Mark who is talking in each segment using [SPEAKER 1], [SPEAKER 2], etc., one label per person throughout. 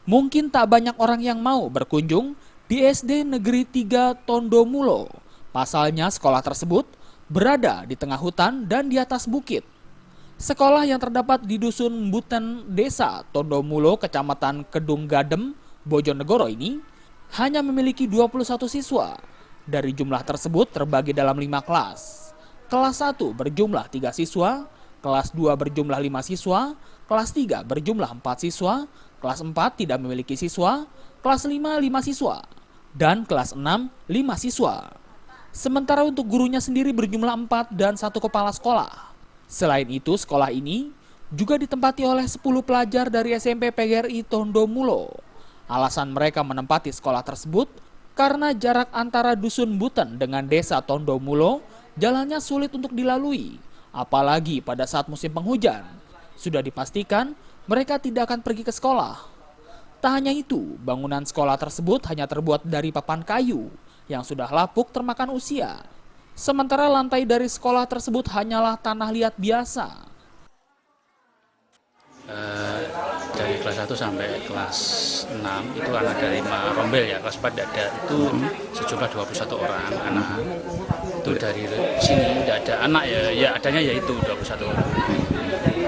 [SPEAKER 1] Mungkin tak banyak orang yang mau berkunjung di SD Negeri 3 Tondomulo. Pasalnya sekolah tersebut berada di tengah hutan dan di atas bukit. Sekolah yang terdapat di Dusun Buten, Desa Tondomulo, Kecamatan Kedung Gadem, Bojonegoro ini hanya memiliki 21 siswa. Dari jumlah tersebut terbagi dalam 5 kelas. Kelas 1 berjumlah 3 siswa, kelas 2 berjumlah 5 siswa, kelas 3 berjumlah 4 siswa, kelas 4 tidak memiliki siswa, kelas 5 5 siswa, dan kelas 6 5 siswa. Sementara untuk gurunya sendiri berjumlah 4 dan 1 kepala sekolah. Selain itu, sekolah ini juga ditempati oleh 10 pelajar dari SMP PGRI Tondomulo. Alasan mereka menempati sekolah tersebut karena jarak antara Dusun Buten dengan Desa Tondomulo jalannya sulit untuk dilalui, apalagi pada saat musim penghujan. Sudah dipastikan mereka tidak akan pergi ke sekolah. Tak hanya itu, bangunan sekolah tersebut hanya terbuat dari papan kayu yang sudah lapuk termakan usia. Sementara lantai dari sekolah tersebut hanyalah tanah liat biasa.
[SPEAKER 2] Dari kelas 1 sampai kelas 6 itu anak dari rombel ya, kelas 4 tidak ada, itu sejumlah 21 orang anak. Itu dari sini tidak ada anak ya adanya yaitu 21 orang.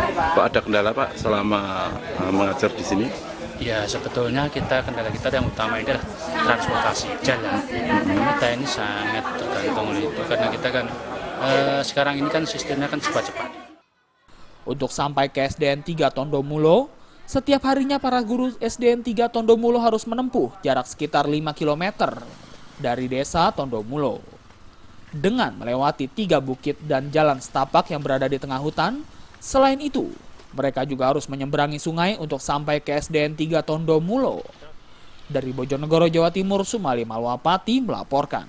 [SPEAKER 3] Pak, ada kendala Pak selama mengajar di sini?
[SPEAKER 2] Ya sebetulnya kendala kita yang utama ini adalah transportasi jalan. Kita ini sangat tergantung oleh itu karena kita kan sekarang ini kan sistemnya kan cepat-cepat.
[SPEAKER 1] Untuk sampai ke SDN 3 Tondomulo, setiap harinya para guru SDN 3 Tondomulo harus menempuh jarak sekitar 5 km dari desa Tondomulo. Dengan melewati 3 bukit dan jalan setapak yang berada di tengah hutan, selain itu, mereka juga harus menyeberangi sungai untuk sampai ke SDN 3 Tondomulo. Dari Bojonegoro, Jawa Timur, Sumali Malwapati melaporkan.